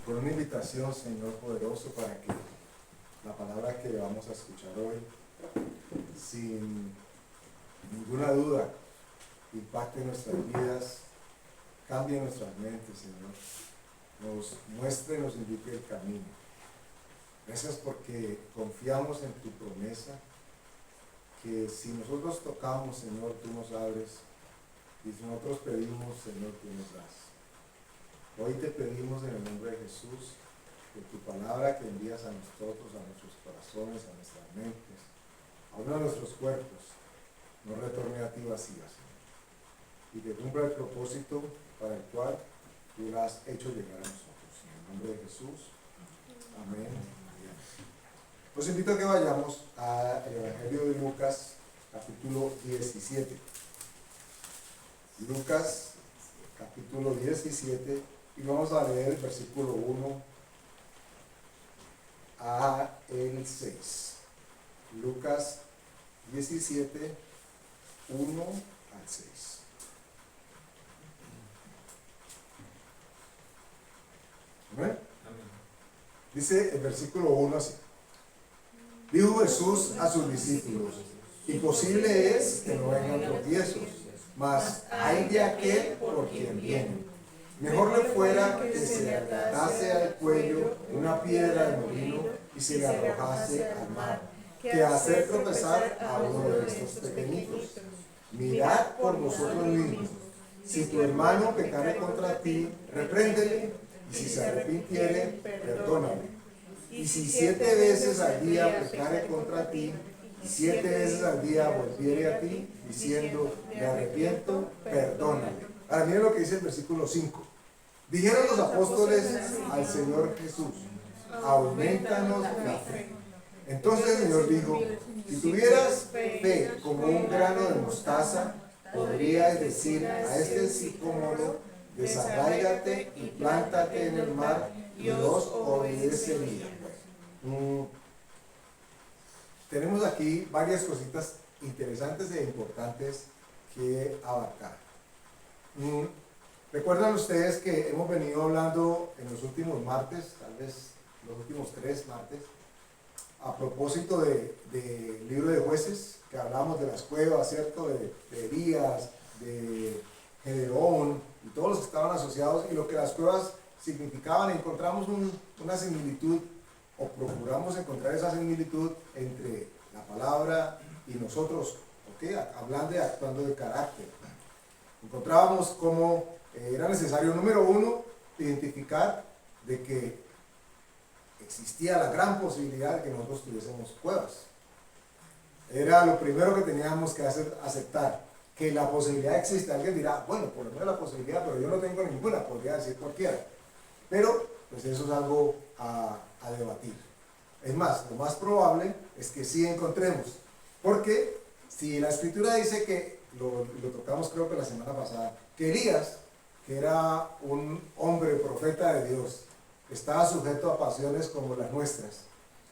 por una invitación, Señor poderoso, para que la palabra que vamos a escuchar hoy, sin ninguna duda, impacte nuestras vidas, cambie nuestras mentes, Señor, nos muestre, nos indique el camino. Gracias porque confiamos en tu promesa, que si nosotros tocamos, Señor, tú nos abres, y si nosotros pedimos, Señor, tú nos das. Hoy te pedimos en el nombre de Jesús que tu palabra que envías a nosotros, a nuestros corazones, a nuestras mentes, a uno de nuestros cuerpos, no retorne a ti vacía, Señor, y que cumpla el propósito para el cual tú la has hecho llegar a nosotros. En el nombre de Jesús. Amén. Los invito a que vayamos al Evangelio de Lucas, capítulo 17. Lucas, capítulo 17, y vamos a leer el versículo 1 a el 6. Lucas 17, 1 al 6. ¿Amén? Dice el versículo 1 así. Dijo Jesús a sus discípulos: imposible es que no vengan tropiezos, mas hay de aquel por quien vienen. Mejor le fuera que se le atase al cuello una piedra de molino y se le arrojase al mar, que hacer tropezar a uno de estos pequeñitos. Mirad por vosotros mismos. Si tu hermano pecare contra ti, repréndele, y si se arrepintiere, perdónale. Y si 7 veces al día pecare contra ti, y 7 veces al día volviere a ti, diciendo, me arrepiento, perdónale. Ahora miren lo que dice el versículo 5. Dijeron los apóstoles al Señor Jesús: aumentanos la fe. Entonces el Señor dijo: si tuvieras fe como un grano de mostaza, podrías decir a este sicómoro: desarráigate y plántate en el mar, y os obedecería. Tenemos aquí varias cositas interesantes e importantes que abarcar. Recuerdan ustedes que hemos venido hablando en los últimos martes, tal vez los últimos 3 martes, a propósito del libro de Jueces, que hablamos de las cuevas, ¿cierto? De Elías, de Gedeón y todos los que estaban asociados, y lo que las cuevas significaban. Encontramos una similitud, o procuramos encontrar esa similitud entre la palabra y nosotros, ¿okay? Hablando y actuando de carácter. Encontrábamos cómo era necesario, número 1, identificar de que existía la gran posibilidad de que nosotros tuviésemos cuevas. Era lo primero que teníamos que aceptar, que la posibilidad existe. Alguien dirá, bueno, por lo menos la posibilidad, pero yo no tengo ninguna, podría decir cualquiera. Pero, pues eso es algo a debatir. Es más, lo más probable es que sí encontremos. Porque si la Escritura dice que, lo tocamos creo que la semana pasada, que Elías, que era un hombre profeta de Dios, estaba sujeto a pasiones como las nuestras,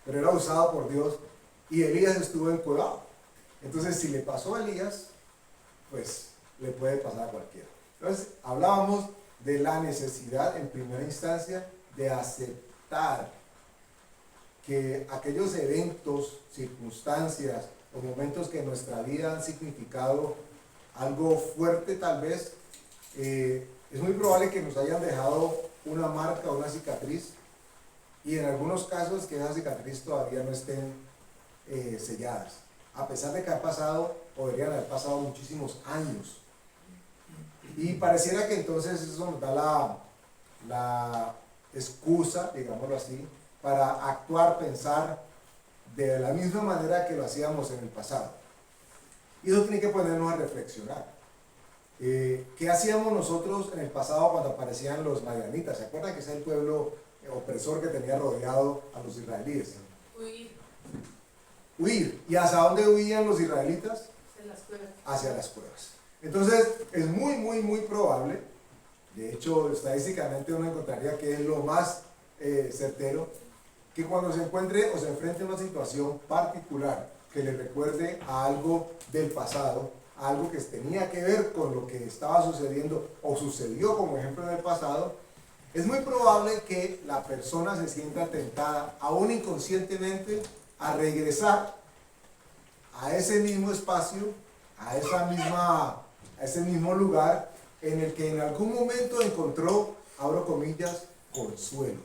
pero era usado por Dios, y Elías estuvo encuevado. Entonces, si le pasó a Elías, pues le puede pasar a cualquiera. Entonces, hablábamos de la necesidad, en primera instancia, de aceptar que aquellos eventos, circunstancias o momentos que en nuestra vida han significado algo fuerte, tal vez, es muy probable que nos hayan dejado una marca o una cicatriz, y en algunos casos que esa cicatriz todavía no estén selladas. A pesar de que han pasado, podrían haber pasado muchísimos años. Y pareciera que entonces eso nos da la excusa, digámoslo así, para actuar, pensar de la misma manera que lo hacíamos en el pasado. Y eso tiene que ponernos a reflexionar. ¿Qué hacíamos nosotros en el pasado cuando aparecían los madianitas? ¿Se acuerdan que es el pueblo opresor que tenía rodeado a los israelíes? Huir. ¿Y hacia dónde huían los israelitas? Hacia las cuevas. Hacia las cuevas. Entonces, es muy probable, de hecho, estadísticamente uno encontraría que es lo más certero, que cuando se encuentre o se enfrente a una situación particular que le recuerde a algo del pasado, a algo que tenía que ver con lo que estaba sucediendo o sucedió como ejemplo en el pasado, es muy probable que la persona se sienta tentada, aún inconscientemente, a regresar a ese mismo espacio, a ese mismo lugar en el que en algún momento encontró, abro comillas, consuelo.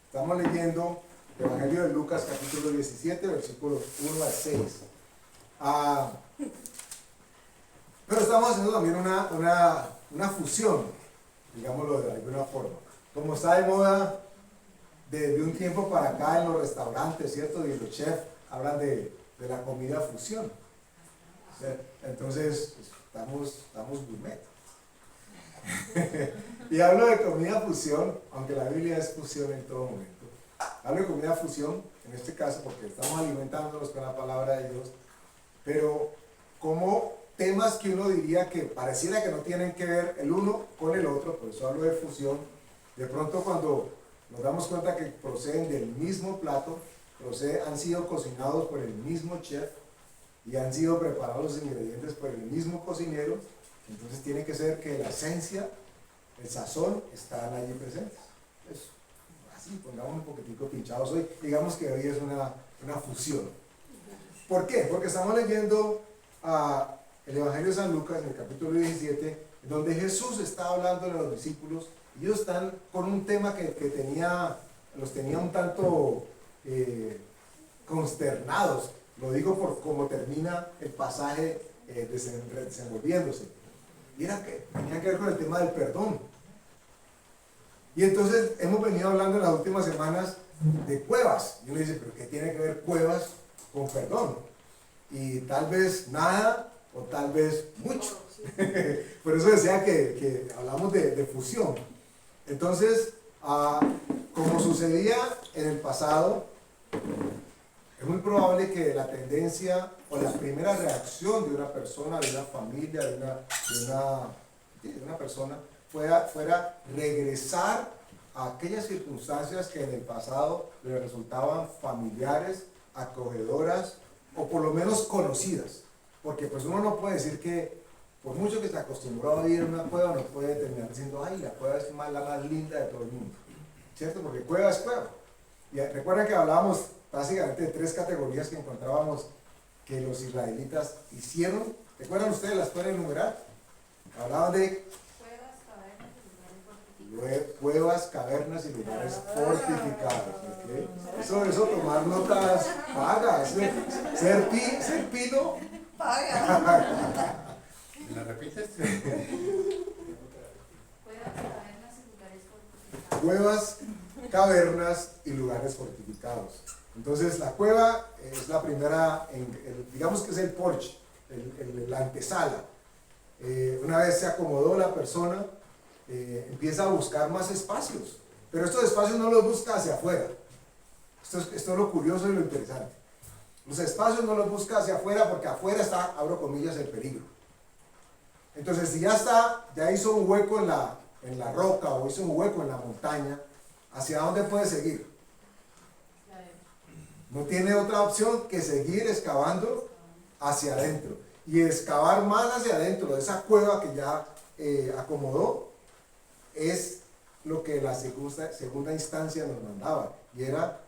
Estamos leyendo el Evangelio de Lucas, capítulo 17, versículos 1 al 6. Pero estamos haciendo también una fusión, digámoslo de alguna forma. Como está de moda desde un tiempo para acá en los restaurantes, ¿cierto? Y los chefs hablan de la comida fusión. Entonces, pues, estamos gourmet. Y hablo de comida fusión, aunque la Biblia es fusión en todo momento. Hablo de comida fusión, en este caso, porque estamos alimentándonos con la palabra de Dios, pero como temas que uno diría que pareciera que no tienen que ver el uno con el otro, por eso hablo de fusión. De pronto cuando nos damos cuenta que proceden del mismo plato, han sido cocinados por el mismo chef y han sido preparados los ingredientes por el mismo cocinero, entonces tiene que ser que la esencia, el sazón, están allí presentes. Eso, así, pongamos un poquitico pinchados hoy, digamos que hoy es una fusión. ¿Por qué? Porque estamos leyendo el Evangelio de San Lucas, en el capítulo 17, donde Jesús está hablando a los discípulos, y ellos están con un tema que los tenía un tanto consternados. Lo digo por cómo termina el pasaje desenvolviéndose. Y tenía que ver con el tema del perdón. Y entonces hemos venido hablando en las últimas semanas de cuevas. Y uno dice, ¿pero qué tiene que ver cuevas con perdón? Y tal vez nada o tal vez mucho. Por eso decía que hablamos de fusión. Entonces, como sucedía en el pasado, es muy probable que la tendencia o la primera reacción de una persona, de una familia, de una persona, fuera regresar a aquellas circunstancias que en el pasado le resultaban familiares, acogedoras o por lo menos conocidas. Porque pues uno no puede decir que, por mucho que se acostumbró a vivir en una cueva, no puede terminar diciendo, ay, la cueva es la más linda de todo el mundo. ¿Cierto? Porque cueva es cueva. Y recuerden que hablábamos básicamente de 3 categorías que encontrábamos que los israelitas hicieron. ¿Recuerdan ustedes? ¿Las pueden enumerar? Hablaban de cuevas, cavernas y lugares fortificados. ¿Okay? Eso tomar notas paga. Ser pilo paga. ¿Me la repites? Cuevas, cavernas y lugares fortificados. Entonces la cueva es la primera, digamos que es el porche, la antesala. Una vez se acomodó la persona, empieza a buscar más espacios, pero estos espacios no los busca hacia afuera. Esto es lo curioso y lo interesante. Los espacios no los busca hacia afuera porque afuera está, abro comillas, el peligro. Entonces si ya hizo un hueco en la roca o hizo un hueco en la montaña, ¿hacia dónde puede seguir? No tiene otra opción que seguir excavando hacia adentro. Y excavar más hacia adentro de esa cueva que ya acomodó es lo que la segunda instancia nos mandaba. Y era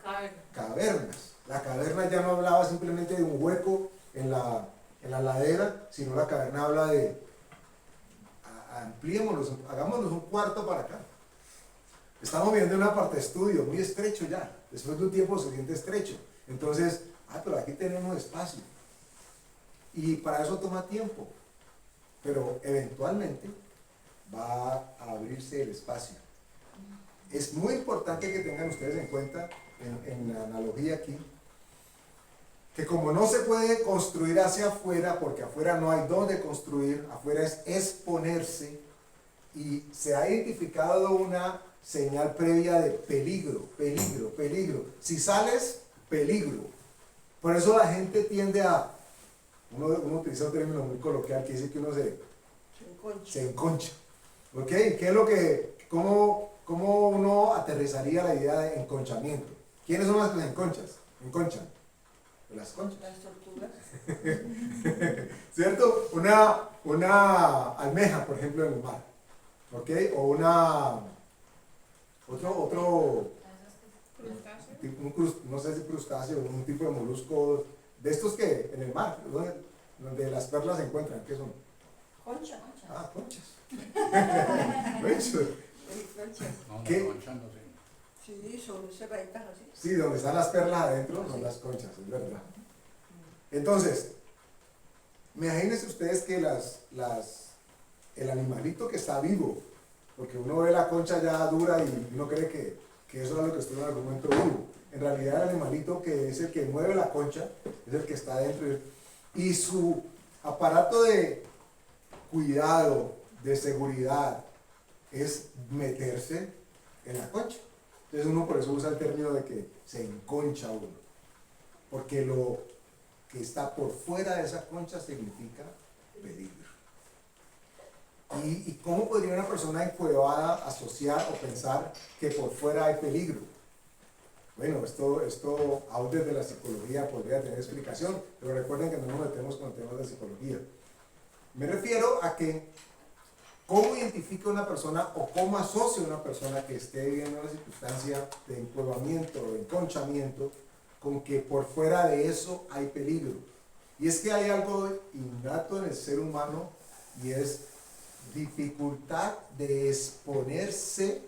cavernas. La caverna ya no hablaba simplemente de un hueco en la ladera, sino la caverna habla de ampliémonos, hagámonos un cuarto para acá. Estamos viendo una parte de estudio muy estrecho ya. Después de un tiempo se siente estrecho. Entonces, pero aquí tenemos espacio. Y para eso toma tiempo. Pero eventualmente va a abrirse el espacio. Es muy importante que tengan ustedes en cuenta, en la analogía aquí, que como no se puede construir hacia afuera, porque afuera no hay dónde construir, afuera es exponerse, y se ha identificado una señal previa de peligro, peligro, peligro. Si sales, peligro. Por eso la gente tiende uno utiliza un término muy coloquial que dice que uno se enconcha. ¿Ok? ¿Qué es cómo uno aterrizaría la idea de enconchamiento? ¿Quiénes son las que se enconchan? Las conchas. Las tortugas. ¿Cierto? Una almeja, por ejemplo, en el mar. ¿Ok? O Otro Crustáceo. no sé si crustáceo, un tipo de molusco, de estos que en el mar, donde las perlas se encuentran, ¿qué son? Concha. Ah, conchas. Conchas. Conchas. No, ¿Qué? no, concha, no sé. Sí, son cerraditas así. Sí, donde están las perlas adentro, son las conchas, es verdad. Entonces, imagínense ustedes que el animalito que está vivo, porque uno ve la concha ya dura y uno cree que eso es lo que estuvo en algún momento vivo. En realidad el animalito que es el que mueve la concha es el que está adentro y su aparato de cuidado, de seguridad, es meterse en la concha. Entonces uno por eso usa el término de que se enconcha uno, porque lo que está por fuera de esa concha significa peligro. ¿Y cómo podría una persona encuevada asociar o pensar que por fuera hay peligro? Bueno, esto aún desde la psicología podría tener explicación, pero recuerden que no nos metemos con temas de psicología. Me refiero a que cómo identifica una persona o cómo asocia una persona que esté viviendo una circunstancia de encuevamiento o de enconchamiento con que por fuera de eso hay peligro. Y es que hay algo innato en el ser humano y es dificultad de exponerse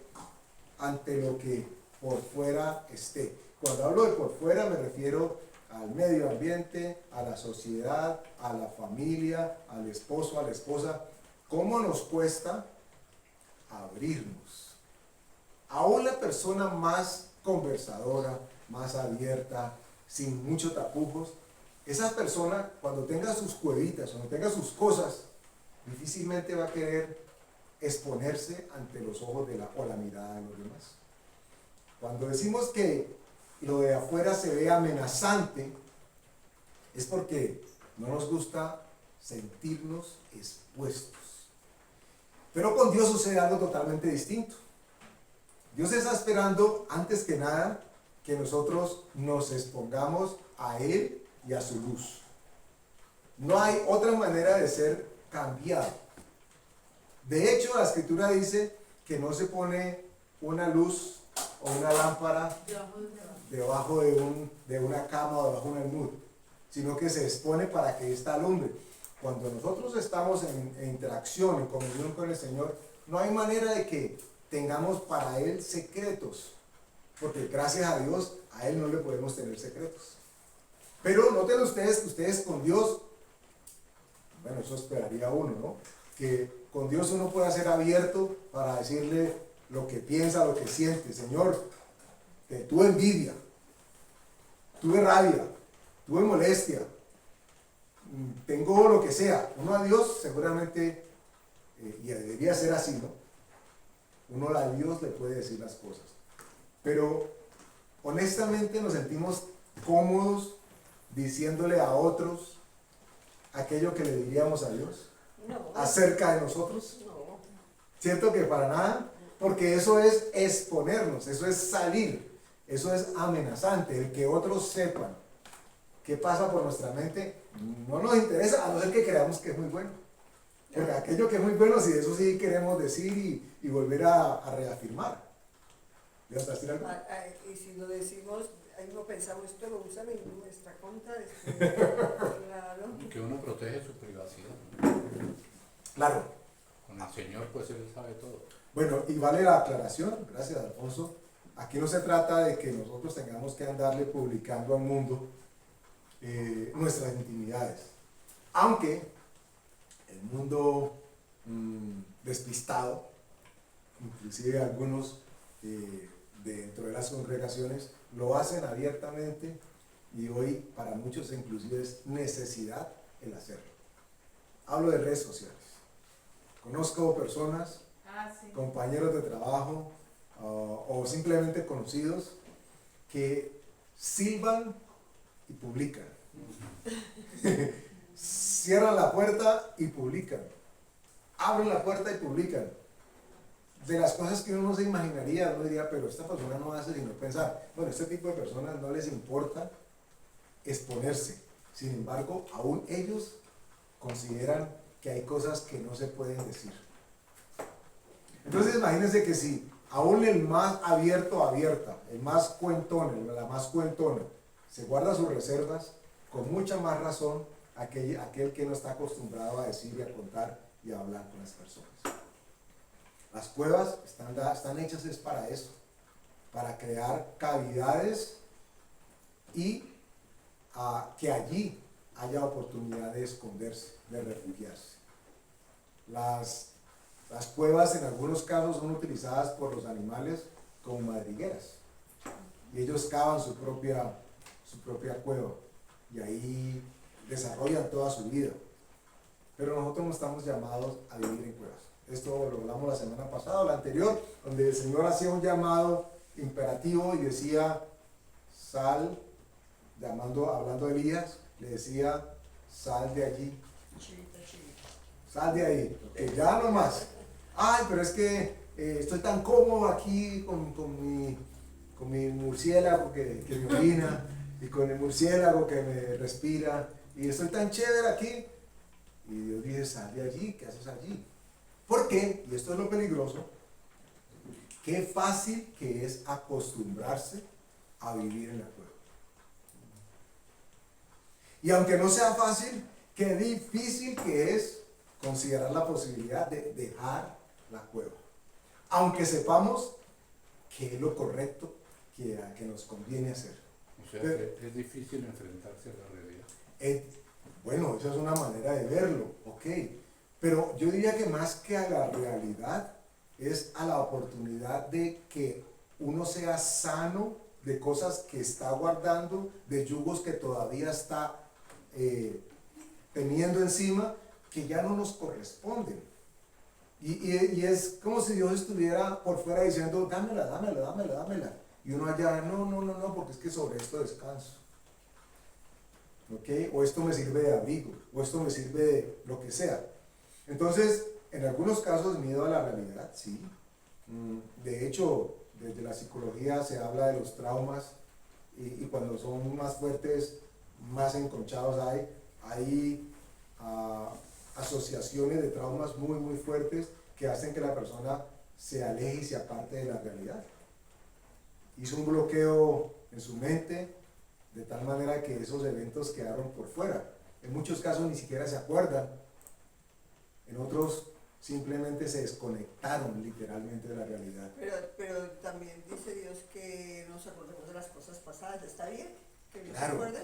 ante lo que por fuera esté. Cuando hablo de por fuera me refiero al medio ambiente, a la sociedad, a la familia, al esposo, a la esposa. ¿Cómo nos cuesta abrirnos? Aún la persona más conversadora, más abierta, sin muchos tapujos, esa persona cuando tenga sus cuevitas, cuando tenga sus cosas, difícilmente va a querer exponerse ante los ojos o la mirada de los demás. Cuando decimos que lo de afuera se ve amenazante, es porque no nos gusta sentirnos expuestos. Pero con Dios sucede algo totalmente distinto. Dios está esperando, antes que nada, que nosotros nos expongamos a Él y a su luz. No hay otra manera de ser cambiado. De hecho, la Escritura dice que no se pone una luz o una lámpara debajo de una cama o debajo de un almud, sino que se expone para que ésta alumbre. Cuando nosotros estamos en interacción, en comunión con el Señor, no hay manera de que tengamos para Él secretos, porque gracias a Dios a Él no le podemos tener secretos. Pero noten ustedes que ustedes con Dios, bueno, eso esperaría uno, ¿no? Que con Dios uno pueda ser abierto para decirle lo que piensa, lo que siente. Señor, tuve envidia, tuve rabia, tuve molestia, tengo lo que sea. Uno a Dios seguramente, y debería ser así, ¿no? Uno a Dios le puede decir las cosas. Pero honestamente nos sentimos cómodos diciéndole a otros aquello que le diríamos a Dios acerca de nosotros. No. ¿Cierto que para nada? Porque eso es exponernos, eso es salir, eso es amenazante, el que otros sepan qué pasa por nuestra mente no nos interesa, a no ser que creamos que es muy bueno. Porque aquello que es muy bueno, si eso sí queremos decir y volver a reafirmar. ¿Ya está decir algo? Y si lo decimos, ahí no pensamos, esto lo usan en nuestra contra. Claro. Que uno protege su privacidad. Claro. Con el Señor, pues Él sabe todo. Bueno, y vale la aclaración, gracias Alfonso. Aquí no se trata de que nosotros tengamos que andarle publicando al mundo nuestras intimidades. Aunque el mundo despistado, inclusive algunos dentro de las congregaciones, lo hacen abiertamente y hoy para muchos inclusive es necesidad el hacerlo. Hablo de redes sociales. Conozco personas, compañeros de trabajo o simplemente conocidos que silban y publican. Cierran la puerta y publican. Abren la puerta y publican. De las cosas que uno no se imaginaría, uno diría, pero esta persona no hace sino pensar. Bueno, este tipo de personas no les importa exponerse. Sin embargo, aún ellos consideran que hay cosas que no se pueden decir. Entonces imagínense que si aún el más abierto, abierta, el más cuentón, la más cuentona, se guarda sus reservas, con mucha más razón aquel que no está acostumbrado a decir y a contar y a hablar con las personas. Las cuevas están hechas es para eso, para crear cavidades y que allí haya oportunidad de esconderse, de refugiarse. Las cuevas en algunos casos son utilizadas por los animales como madrigueras y ellos cavan su propia cueva y ahí desarrollan toda su vida. Pero nosotros no estamos llamados a vivir en cuevas. Esto lo hablamos la semana pasada o la anterior, donde el Señor hacía un llamado imperativo y decía, sal, hablando de Elías, le decía, sal de allí, sal de ahí, que ya no más. Ay, pero es que estoy tan cómodo aquí con mi murciélago que me orina y con el murciélago que me respira y estoy tan chévere aquí. Y Dios dice, sal de allí, ¿qué haces allí? ¿Por qué? Y esto es lo peligroso, qué fácil que es acostumbrarse a vivir en la cueva. Y aunque no sea fácil, qué difícil que es considerar la posibilidad de dejar la cueva. Aunque sepamos que es lo correcto que nos conviene hacer. O sea, es difícil enfrentarse a la realidad. Bueno, esa es una manera de verlo, ok. Pero yo diría que más que a la realidad, es a la oportunidad de que uno sea sano de cosas que está guardando, de yugos que todavía está teniendo encima, que ya no nos corresponden. Y es como si Dios estuviera por fuera diciendo, dámela. Y uno allá, no, porque es que sobre esto descanso. ¿Ok? O esto me sirve de abrigo, o esto me sirve de lo que sea. Entonces, en algunos casos, miedo a la realidad, sí. De hecho, desde la psicología se habla de los traumas y cuando son más fuertes, más enconchados hay asociaciones de traumas muy fuertes que hacen que la persona se aleje y se aparte de la realidad. Hizo un bloqueo en su mente de tal manera que esos eventos quedaron por fuera. En muchos casos ni siquiera se acuerdan, en otros simplemente se desconectaron literalmente de la realidad. Pero también dice Dios que nos acordemos de las cosas pasadas, ¿está bien? ¿Que no se Claro, acuerden?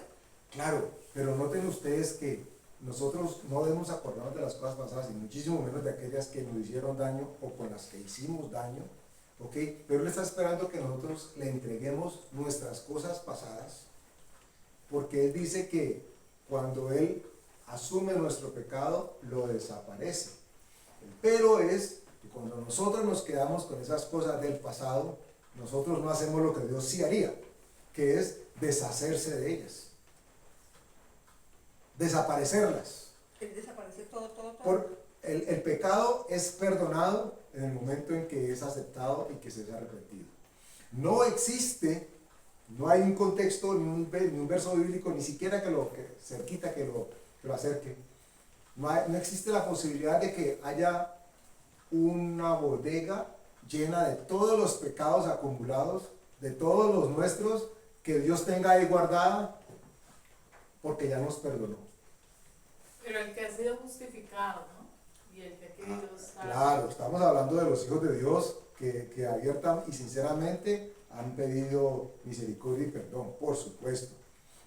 claro, pero noten ustedes que nosotros no debemos acordarnos de las cosas pasadas y muchísimo menos de aquellas que nos hicieron daño o con las que hicimos daño, ¿ok? Pero Él está esperando que nosotros le entreguemos nuestras cosas pasadas, porque Él dice que cuando Él asume nuestro pecado, lo desaparece. El pero es que cuando nosotros nos quedamos con esas cosas del pasado, nosotros no hacemos lo que Dios sí haría, que es deshacerse de ellas. Desaparecerlas. Él desaparece todo. El pecado es perdonado en el momento en que es aceptado y que se es arrepentido. No existe, no hay un contexto, ni un verso bíblico, ni siquiera que cerquita que lo acerque. No existe la posibilidad de que haya una bodega llena de todos los pecados acumulados, de todos los nuestros, que Dios tenga ahí guardada, porque ya nos perdonó. Pero el que ha sido justificado, ¿no? Y el que ha querido estar. Claro, estamos hablando de los hijos de Dios que abierta y sinceramente han pedido misericordia y perdón, por supuesto.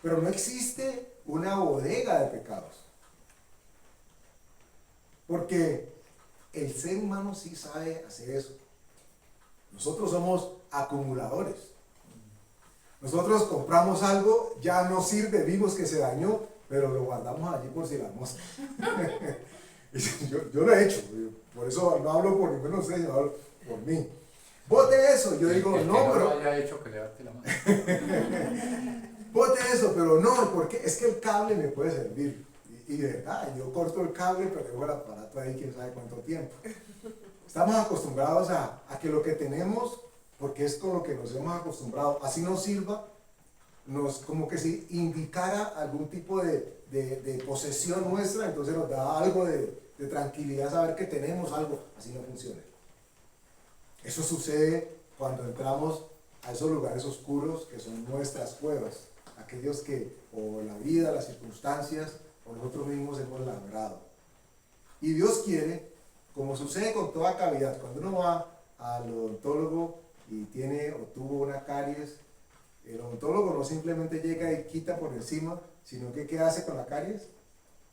Pero no existe una bodega de pecados. Porque el ser humano sí sabe hacer eso. Nosotros somos acumuladores. Nosotros compramos algo, ya no sirve, vimos que se dañó, pero lo guardamos allí por si la mosca. yo lo he hecho, por eso no hablo por ninguno de ustedes, hablo por mí. Bote eso, yo digo, el no, que pero... no lo haya hecho, que levante la mano. Bote eso, pero no, porque es que el cable me puede servir. Y de verdad, yo corto el cable, pero dejo el aparato ahí quién sabe cuánto tiempo. Estamos acostumbrados a que lo que tenemos, porque es con lo que nos hemos acostumbrado, así nos sirva, como que si indicara algún tipo de posesión nuestra, entonces nos da algo de tranquilidad saber que tenemos algo, así no funciona. Eso sucede cuando entramos a esos lugares oscuros que son nuestras cuevas, aquellos que o la vida, las circunstancias o nosotros mismos hemos labrado. Y Dios quiere, como sucede con toda cavidad, cuando uno va al odontólogo y tiene o tuvo una caries, el odontólogo no simplemente llega y quita por encima, sino que ¿qué hace con la caries?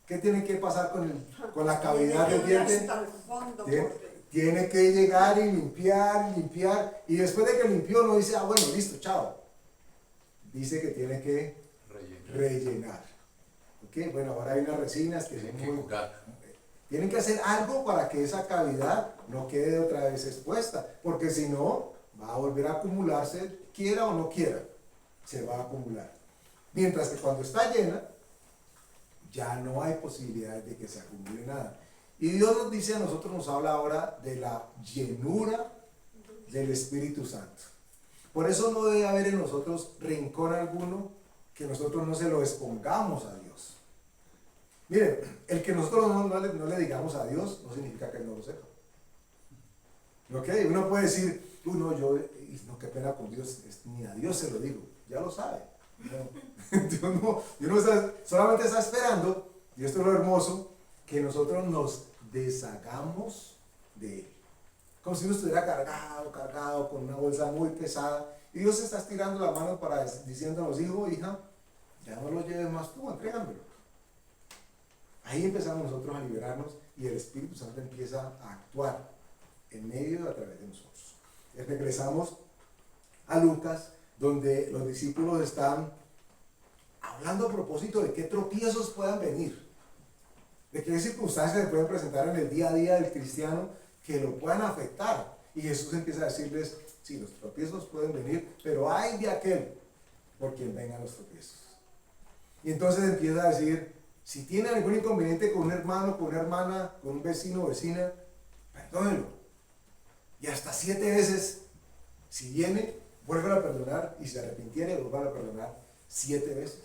¿Qué tiene que pasar con la cavidad del diente? Hasta el fondo, Tiene, porque tiene que llegar y limpiar, y después de que limpió no dice, ah bueno, listo, chao. Dice que tiene que rellenar. ¿Ok? Bueno, ahora hay unas resinas que Tienen son que muy... jugar. Tienen que hacer algo para que esa cavidad no quede otra vez expuesta, porque si no, va a volver a acumularse, quiera o no quiera, se va a acumular. Mientras que cuando está llena, ya no hay posibilidad de que se acumule nada. Y Dios nos dice a nosotros, nos habla ahora de la llenura del Espíritu Santo. Por eso no debe haber en nosotros rincón alguno que nosotros no se lo expongamos a Dios. Miren, el que nosotros no le digamos a Dios no significa que Él no lo sepa. ¿Ok? Uno puede decir, tú no, no, qué pena con Dios, ni a Dios se lo digo, ya lo sabe. No, Dios no está, solamente está esperando, y esto es lo hermoso, que nosotros nos deshagamos de Él. Como si uno estuviera cargado con una bolsa muy pesada, y Dios está estirando la mano para diciéndonos, hijo, hija, ya no lo lleves más tú, entrégamelo. Ahí empezamos nosotros a liberarnos y el Espíritu Santo empieza a actuar en medio y a través de nosotros. Regresamos a Lucas, donde los discípulos están hablando a propósito de qué tropiezos puedan venir, de qué circunstancias se pueden presentar en el día a día del cristiano que lo puedan afectar. Y Jesús empieza a decirles, sí, los tropiezos pueden venir, pero hay de aquel por quien vengan los tropiezos. Y entonces empieza a decir, si tiene algún inconveniente con un hermano, con una hermana, con un vecino o vecina, perdónenlo. Y hasta 7 veces, si viene, vuelvan a perdonar, y si se arrepintiere, vuelvan a perdonar 7 veces.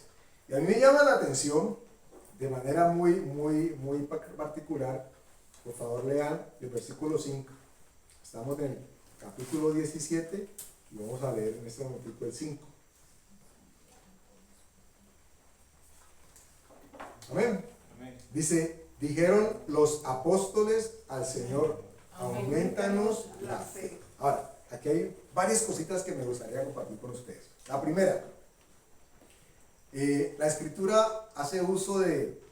Y a mí me llama la atención, de manera muy particular, por favor lean el versículo 5. Estamos en el capítulo 17 y vamos a leer en este momento el 5. Amén. Dice, dijeron los apóstoles al Señor, aumentanos la fe. Ahora, aquí hay varias cositas que me gustaría compartir con ustedes. La primera, la Escritura hace uso de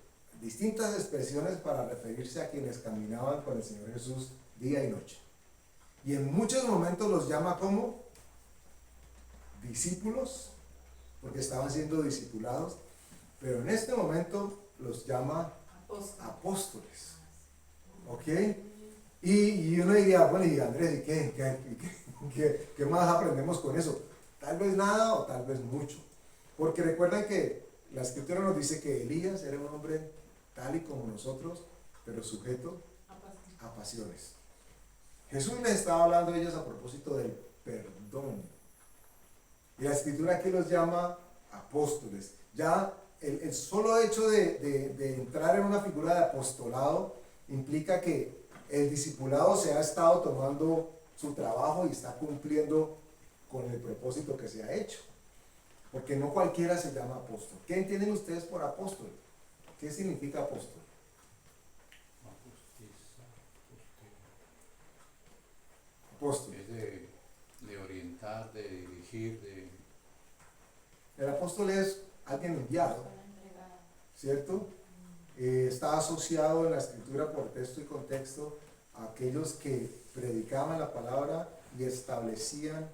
distintas expresiones para referirse a quienes caminaban con el Señor Jesús día y noche. Y en muchos momentos los llama como discípulos, porque estaban siendo discipulados, pero en este momento los llama apóstoles. ¿Ok? Y uno diría, bueno, y Andrés, ¿y qué más aprendemos con eso? Tal vez nada o tal vez mucho. Porque recuerden que la Escritura nos dice que Elías era un hombre tal y como nosotros, pero sujeto a pasiones. Jesús les estaba hablando a ellos a propósito del perdón. Y la Escritura aquí los llama apóstoles. Ya el solo hecho de entrar en una figura de apostolado implica que el discipulado se ha estado tomando su trabajo y está cumpliendo con el propósito que se ha hecho. Porque no cualquiera se llama apóstol. ¿Qué entienden ustedes por apóstol? ¿Qué significa apóstol? Apóstol. Es de orientar, de dirigir, de... El apóstol es alguien enviado, ¿cierto? Está asociado en la Escritura por texto y contexto a aquellos que predicaban la palabra y establecían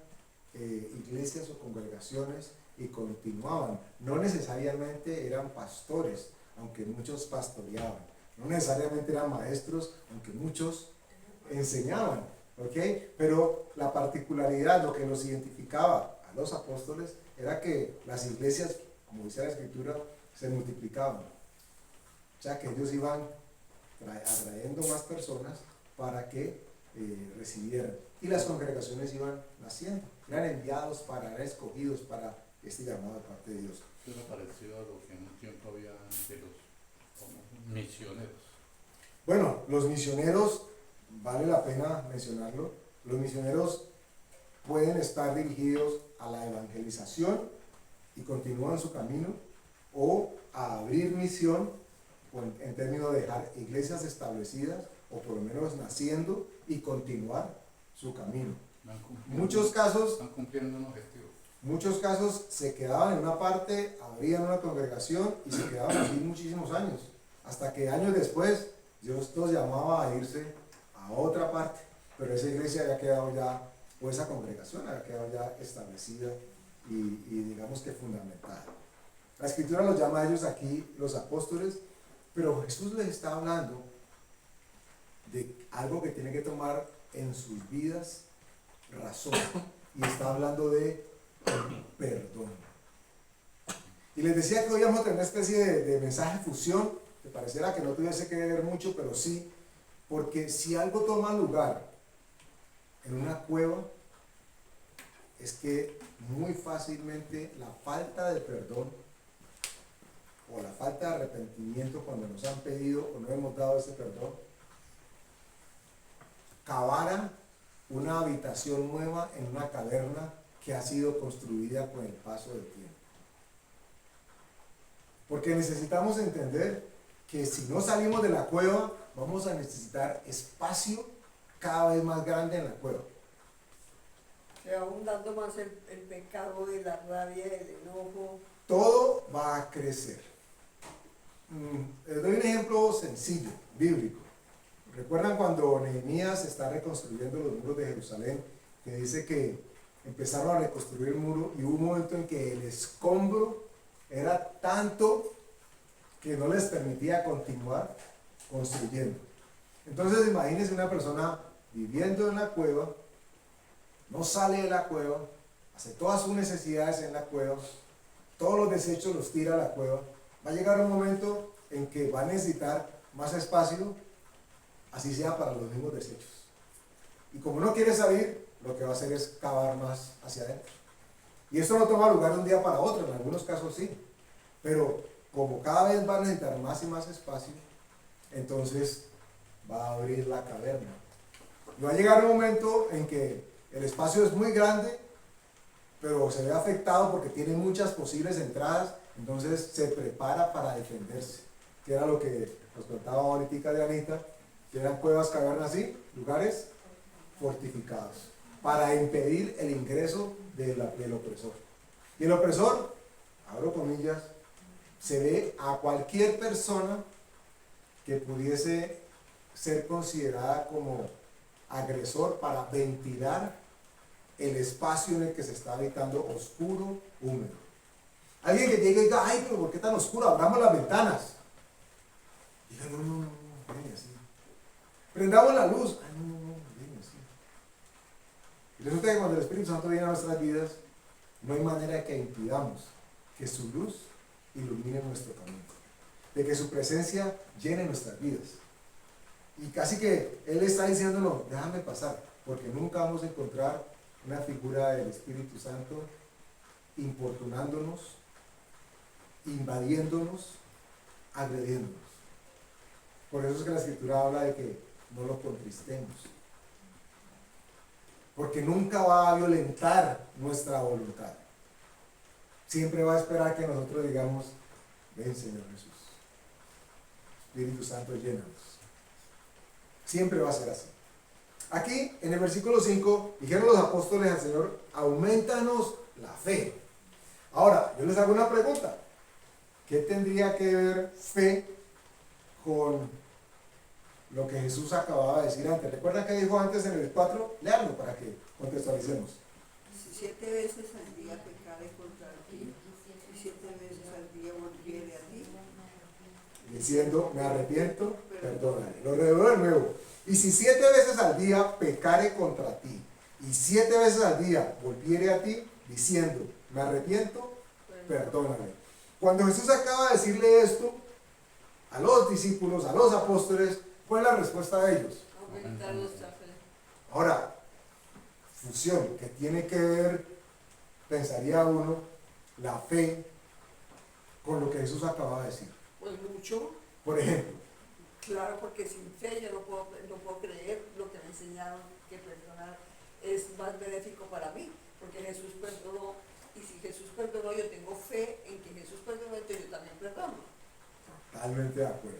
iglesias o congregaciones y continuaban. No necesariamente eran pastores, aunque muchos pastoreaban. No necesariamente eran maestros, aunque muchos enseñaban. ¿Ok? Pero la particularidad, lo que los identificaba a los apóstoles, era que las iglesias, como dice la Escritura, se multiplicaban. O sea que ellos iban atrayendo más personas para que recibieran. Y las congregaciones iban naciendo. Eran enviados eran escogidos para este llamado de parte de Dios. Eso parecido a lo que en un tiempo había de los como misioneros. Bueno, los misioneros, vale la pena mencionarlo, Los misioneros pueden estar dirigidos a la evangelización y continúan su camino, o a abrir misión en términos de dejar iglesias establecidas o por lo menos naciendo y continuar su camino. Muchos casos, Van cumpliendo un objetivo. muchos casos se quedaban en una parte, abrían una congregación y se quedaban allí muchísimos años, hasta que años después Dios los llamaba a irse a otra parte, pero esa iglesia había quedado ya, o esa congregación había quedado ya establecida y digamos que fundamentada. La escritura los llama a ellos aquí los apóstoles, pero Jesús les está hablando de algo que tiene que tomar en sus vidas razón, y está hablando de perdón. Y les decía que hoy vamos a tener una especie de mensaje fusión, que pareciera que no tuviese que ver mucho, pero sí, porque si algo toma lugar en una cueva, es que muy fácilmente la falta de perdón o la falta de arrepentimiento cuando nos han pedido o no hemos dado ese perdón, cavara una habitación nueva en una caverna que ha sido construida con el paso del tiempo. Porque necesitamos entender que si no salimos de la cueva, vamos a necesitar espacio cada vez más grande en la cueva. Se va abundando más el pecado de la rabia, del enojo. Todo va a crecer. Les doy un ejemplo sencillo, bíblico. ¿Recuerdan cuando Nehemías está reconstruyendo los muros de Jerusalén? Que dice que empezaron a reconstruir el muro y hubo un momento en que el escombro era tanto que no les permitía continuar construyendo. Entonces imagínense una persona viviendo en la cueva, no sale de la cueva, hace todas sus necesidades en la cueva, todos los desechos los tira a la cueva. Va a llegar un momento en que va a necesitar más espacio, así sea para los mismos desechos. Y como no quiere salir, lo que va a hacer es cavar más hacia adentro. Y esto no toma lugar de un día para otro, en algunos casos sí. Pero como cada vez va a necesitar más y más espacio, entonces va a abrir la caverna. Y va a llegar un momento en que el espacio es muy grande, pero se ve afectado porque tiene muchas posibles entradas, entonces se prepara para defenderse. Que era lo que nos contaba ahorita de Anita, que eran cuevas, cavernas y lugares fortificados, para impedir el ingreso del opresor. Y el opresor, abro comillas, se ve a cualquier persona que pudiese ser considerada como agresor para ventilar el espacio en el que se está habitando oscuro, húmedo. Alguien que llegue y diga, ay, pero ¿por qué tan oscuro? Abramos las ventanas. Diga, no, ven así. Prendamos la luz. Ay, no, ven así. Y resulta que cuando el Espíritu Santo viene a nuestras vidas, no hay manera que impidamos que su luz ilumine nuestro camino, de que su presencia llene nuestras vidas. Y casi que Él está diciéndonos, déjame pasar, porque nunca vamos a encontrar una figura del Espíritu Santo importunándonos, invadiéndonos, agrediéndonos. Por eso es que la Escritura habla de que no lo contristemos, porque nunca va a violentar nuestra voluntad. Siempre va a esperar que nosotros digamos, ven Señor Jesús, Espíritu Santo, llénanos. Siempre va a ser así. Aquí, en el versículo 5, dijeron los apóstoles al Señor, aumentanos la fe. Ahora, yo les hago una pregunta. ¿Qué tendría que ver fe con lo que Jesús acababa de decir antes? ¿Recuerdan que dijo antes en el 4? Leanlo para que contextualicemos. 17 veces al día pecaré contra ti, y 7 veces al día volveré a ti. Diciendo, me arrepiento, perdóname. Lo redoblo de nuevo. Y si 7 veces al día pecare contra ti, y 7 veces al día volviere a ti, diciendo, me arrepiento, perdóname. Cuando Jesús acaba de decirle esto a los discípulos, a los apóstoles, ¿cuál es la respuesta de ellos? Aumentar nuestra fe. Ahora, fusión, que tiene que ver, pensaría uno, la fe con lo que Jesús acaba de decir. Pues mucho, Por ejemplo, claro, porque sin fe yo no puedo creer lo que me enseñaron, que perdonar es más benéfico para mí, porque Jesús perdonó, y si Jesús perdonó, yo tengo fe en que Jesús perdonó, entonces yo también perdono. Totalmente de acuerdo.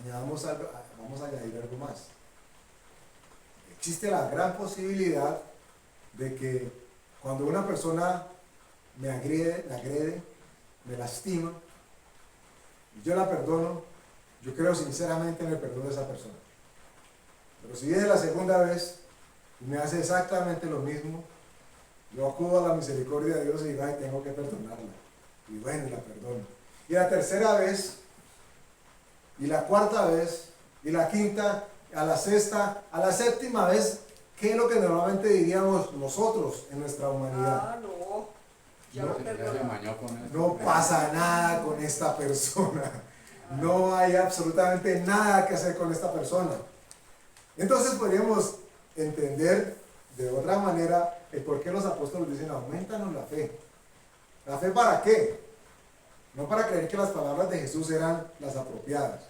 Añadamos algo, vamos a añadir algo más. Existe la gran posibilidad de que cuando una persona me agrede, me lastima, y yo la perdono, yo creo sinceramente en el perdón de esa persona. Pero si viene la segunda vez y me hace exactamente lo mismo, yo acudo a la misericordia de Dios y digo, ay, tengo que perdonarla. Y bueno, la perdono. Y la tercera vez, y la cuarta vez, y la quinta, a la sexta, a la séptima vez, ¿qué es lo que normalmente diríamos nosotros en nuestra humanidad? Ah, no, ya No, lo Ya se perdono. mañó con eso. No pasa nada con esta persona. No hay absolutamente nada que hacer con esta persona. Entonces podríamos entender de otra manera el por qué los apóstoles dicen, aumentanos la fe. ¿La fe para qué? No para creer que las palabras de Jesús eran las apropiadas.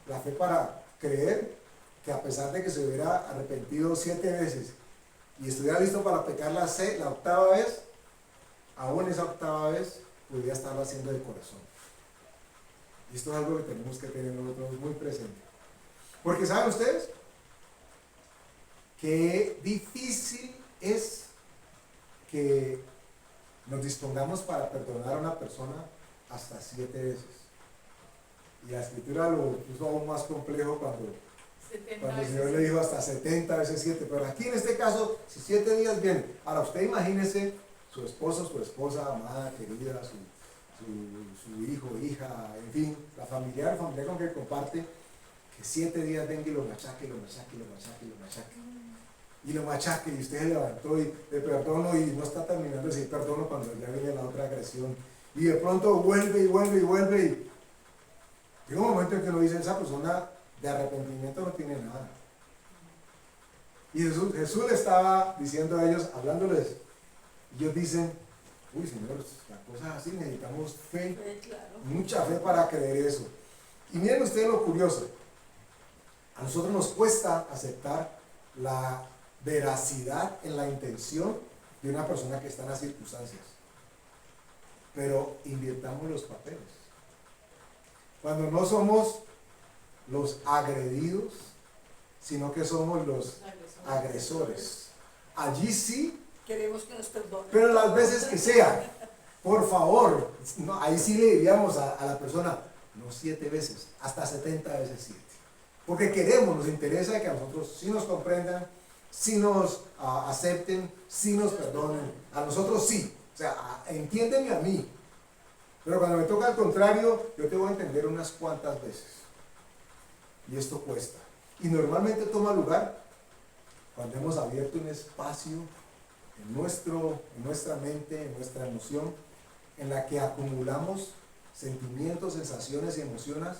La fe para creer que a pesar de que se hubiera arrepentido 7 veces y estuviera listo para pecar la octava vez, aún esa octava vez podría estarlo haciendo de corazón. Y esto es algo que tenemos que tener nosotros muy presente. Porque ¿saben ustedes? Qué difícil es que nos dispongamos para perdonar a una persona hasta 7 veces. Y la escritura lo puso aún más complejo cuando 70 el Señor veces. le dijo hasta 70 veces 7. Pero aquí en este caso, si 7 días vienen. Ahora usted imagínese su esposo, su esposa, amada, querida, su hijo, hija, en fin, la familiar con que comparte, que 7 días venga y lo machaque, y lo machaque, y lo machaque, y lo machaque. Y lo machaque, y usted se levantó y le perdono y no está terminando de decir perdono cuando ya viene la otra agresión. Y de pronto vuelve y vuelve y vuelve y llega un momento en que uno dice, esa persona de arrepentimiento no tiene nada. Y Jesús le estaba diciendo a ellos, hablándoles, y ellos dicen, uy Señor, las cosas así, necesitamos fe, Claro. mucha fe para creer eso. Y miren ustedes lo curioso, a nosotros nos cuesta aceptar la veracidad en la intención de una persona que está en las circunstancias. Pero invirtamos los papeles. Cuando no somos los agredidos, sino que somos los agresores. Allí sí, Queremos que nos perdonen. pero las veces que sea, por favor, no, ahí sí le diríamos a la persona, no 7 veces, hasta 70 veces 7. Porque queremos, nos interesa que a nosotros sí nos comprendan, sí nos acepten, sí nos perdonen. A nosotros sí. O sea, entiéndeme a mí. Pero cuando me toca al contrario, yo te voy a entender unas cuantas veces. Y esto cuesta. Y normalmente toma lugar cuando hemos abierto un espacio en nuestra mente, en nuestra emoción, en la que acumulamos sentimientos, sensaciones y emociones,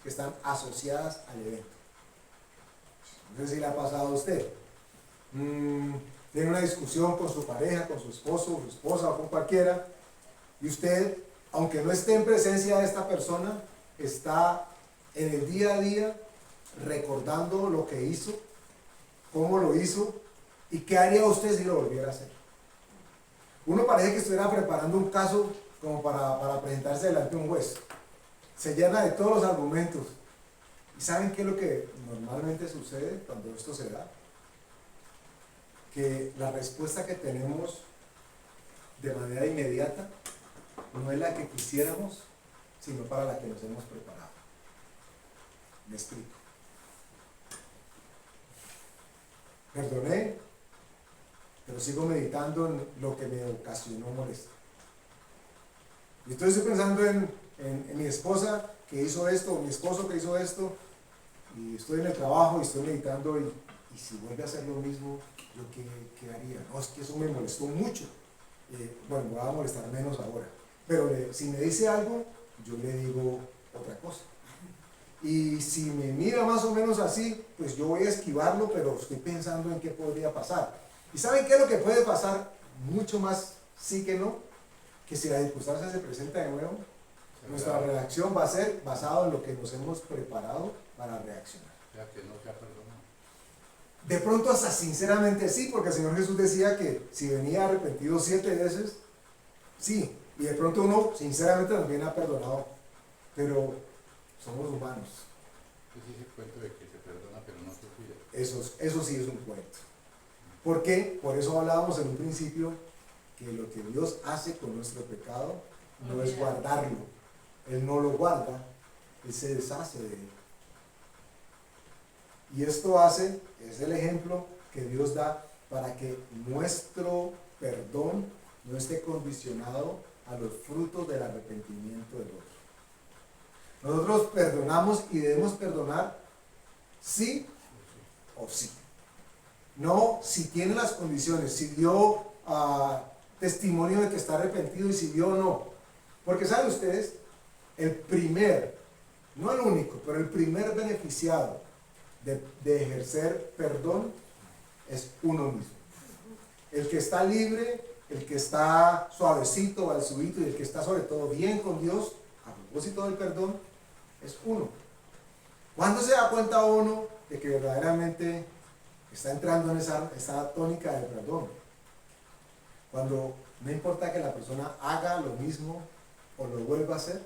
que están asociadas al evento. No sé si le ha pasado a usted. Tiene una discusión con su pareja, con su esposo, su esposa o con cualquiera, y usted, aunque no esté en presencia de esta persona, está en el día a día recordando lo que hizo, cómo lo hizo y qué haría usted si lo volviera a hacer. Uno parece que estuviera preparando un caso como para presentarse delante de un juez. Se llena de todos los argumentos. ¿Y saben qué es lo que normalmente sucede cuando esto se da? Que la respuesta que tenemos de manera inmediata no es la que quisiéramos, sino para la que nos hemos preparado. Me explico. Perdoné, pero sigo meditando en lo que me ocasionó molestia. Y estoy pensando en mi esposa que hizo esto, o mi esposo que hizo esto, y estoy en el trabajo y estoy meditando, y si vuelve a hacer lo mismo, ¿yo qué haría? No, es que eso me molestó mucho. Bueno, me va a molestar menos ahora. Pero si me dice algo, yo le digo otra cosa. Y si me mira más o menos así, pues yo voy a esquivarlo, pero estoy pensando en qué podría pasar. ¿Y saben qué es lo que puede pasar? Mucho más sí que no, que si la circunstancia se presenta de nuevo, nuestra reacción va a ser basada en lo que nos hemos preparado para reaccionar. Ya que no se ha perdonado. De pronto hasta sinceramente sí, porque el Señor Jesús decía que si venía arrepentido 7 veces, sí, y de pronto uno sinceramente también ha perdonado, pero somos humanos. Es ese cuento de que se perdona pero no se olvida. Eso sí es un cuento. ¿Por qué? Por eso hablábamos en un principio que lo que Dios hace con nuestro pecado no es guardarlo. Él no lo guarda, Él se deshace de él. Y esto es el ejemplo que Dios da para que nuestro perdón no esté condicionado a los frutos del arrepentimiento del otro. Nosotros perdonamos y debemos perdonar sí o sí. No si tiene las condiciones, si dio testimonio de que está arrepentido y si dio o no. Porque saben ustedes, el primer, no el único, pero el primer beneficiado de ejercer perdón es uno mismo. El que está libre, el que está suavecito, balsuito y el que está sobre todo bien con Dios, a propósito del perdón, es uno. ¿Cuándo se da cuenta uno de que verdaderamente está entrando en esa tónica del perdón? Cuando no importa que la persona haga lo mismo o lo vuelva a hacer,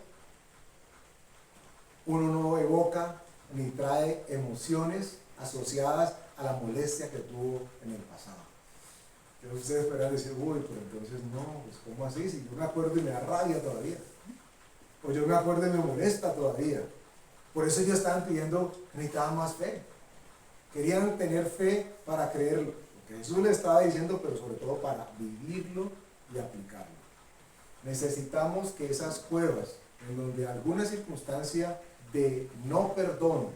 uno no evoca ni trae emociones asociadas a la molestia que tuvo en el pasado. Yo ustedes esperan decir, uy, pero entonces no, pues ¿cómo así? Si yo me acuerdo y me da rabia todavía. O yo me acuerdo y me molesta todavía. Por eso ellos estaban pidiendo que necesitaban más fe. Querían tener fe para creerlo. Lo que Jesús les estaba diciendo, pero sobre todo para vivirlo y aplicarlo. Necesitamos que esas cuevas, en donde alguna circunstancia de no perdón,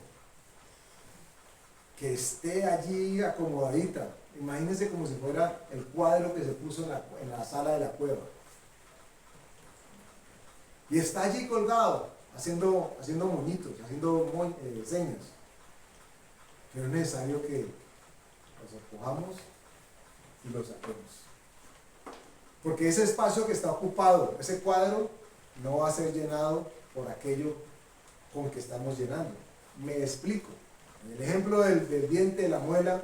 que esté allí acomodadita, imagínense como si fuera el cuadro que se puso en la sala de la cueva. Y está allí colgado, haciendo moñitos, haciendo señas. Pero es necesario que los acojamos y los saquemos. Porque ese espacio que está ocupado, ese cuadro, no va a ser llenado por aquello con que estamos llenando. Me explico. En el ejemplo del diente, de la muela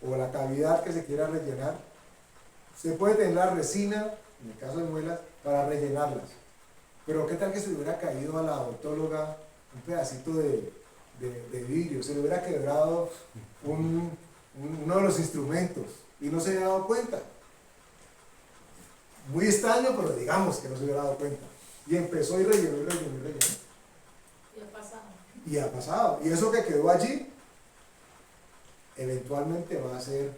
o la cavidad que se quiera rellenar, se puede tener la resina, en el caso de muelas, para rellenarlas. Pero ¿qué tal que se le hubiera caído a la odontóloga un pedacito de vidrio? Se le hubiera quebrado uno de los instrumentos y no se había dado cuenta. Muy extraño, pero digamos que no se hubiera dado cuenta. Y empezó y rellenó y rellenó y rellenó. Y ha pasado. Y ha pasado. Y eso que quedó allí, eventualmente va a hacer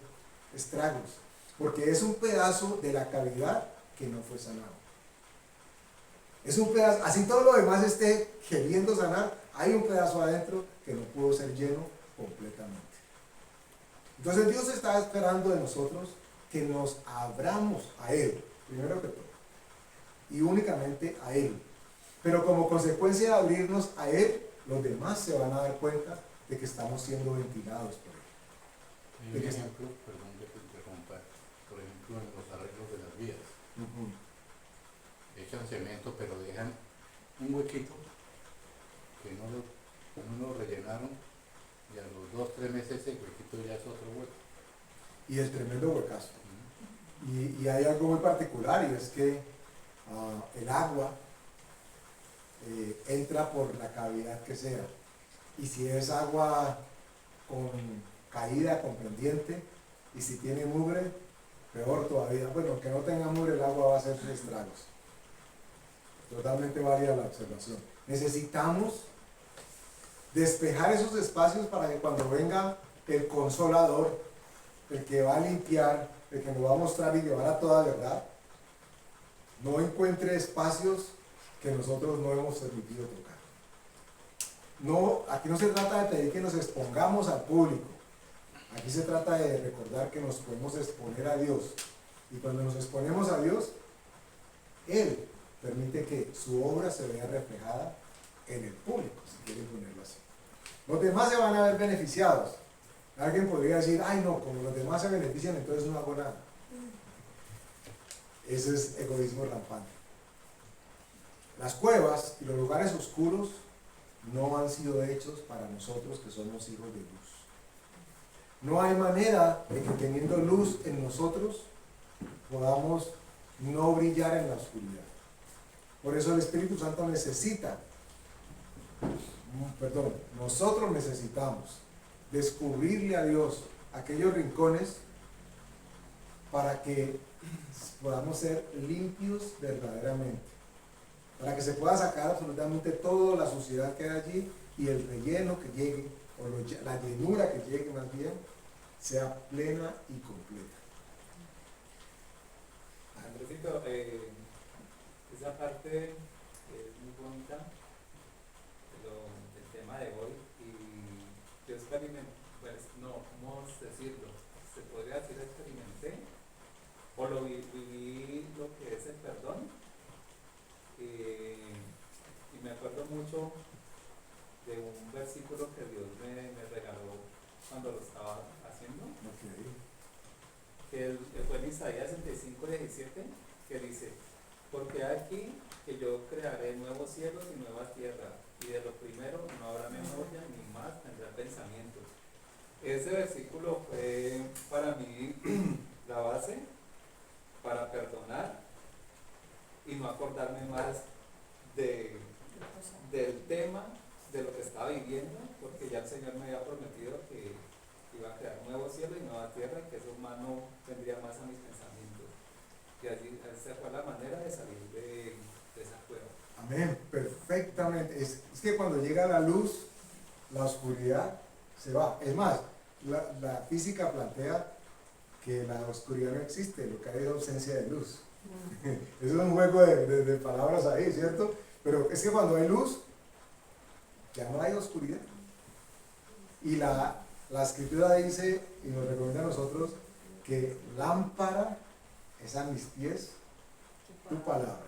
estragos. Porque es un pedazo de la cavidad que no fue sanado. Es un pedazo, así todo lo demás esté queriendo sanar, hay un pedazo adentro que no pudo ser lleno completamente. Entonces Dios está esperando de nosotros que nos abramos a Él, primero que todo, y únicamente a Él. Pero como consecuencia de abrirnos a Él, los demás se van a dar cuenta de que estamos siendo ventilados por Él. Hay un ejemplo, perdón que te interrumpa, por ejemplo en los arreglos de las vías. Echan cemento pero dejan un huequito que no lo rellenaron y a los 2-3 meses ese huequito ya es otro hueco. Y el tremendo huecazo. Y hay algo muy particular, y es que el agua entra por la cavidad que sea. Y si es agua con caída, con pendiente, y si tiene mugre, peor todavía. Bueno, que no tenga mugre, el agua va a hacer estragos. Totalmente válida la observación. Necesitamos despejar esos espacios para que cuando venga el consolador, el que va a limpiar, el que nos va a mostrar y llevar a toda verdad, no encuentre espacios que nosotros no hemos permitido tocar. No, aquí no se trata de pedir que nos expongamos al público. Aquí se trata de recordar que nos podemos exponer a Dios. Y cuando nos exponemos a Dios, Él permite que su obra se vea reflejada en el público, si quieren ponerlo así. Los demás se van a ver beneficiados. Alguien podría decir, ay no, como los demás se benefician, entonces no hago nada. Ese es egoísmo rampante. Las cuevas y los lugares oscuros no han sido hechos para nosotros que somos hijos de luz. No hay manera de que teniendo luz en nosotros podamos no brillar en la oscuridad. Por eso el Espíritu Santo nosotros necesitamos descubrirle a Dios aquellos rincones para que podamos ser limpios verdaderamente, para que se pueda sacar absolutamente toda la suciedad que hay allí y el relleno que llegue, o la llenura que llegue más bien, sea plena y completa. Andresito, esa parte es muy bonita del tema de hoy y yo experimenté, pues no, ¿cómo decirlo? Se podría decir experimenté o viví lo que es el perdón y me acuerdo mucho de un versículo que Dios me regaló cuando lo estaba haciendo. Okay. Que fue en Isaías 65:17, que dice, porque aquí que yo crearé nuevos cielos y nueva tierra, y de lo primero no habrá memoria ni más tendrá pensamientos. Ese versículo fue para mí la base para perdonar y no acordarme más del tema, de lo que estaba viviendo, porque ya el Señor me había prometido que iba a crear nuevo cielo y nueva tierra y que eso más no vendría más a mis pensamientos. Y allí esa fue la manera de salir de esa cueva. Amén, perfectamente. Es que cuando llega la luz, la oscuridad se va. Es más, la física plantea que la oscuridad no existe, lo que hay es ausencia de luz. Eso es un juego de palabras ahí, ¿cierto? Pero es que cuando hay luz, ya no hay oscuridad. Y la escritura dice, y nos recomienda a nosotros, que lámpara es a mis pies tu palabra.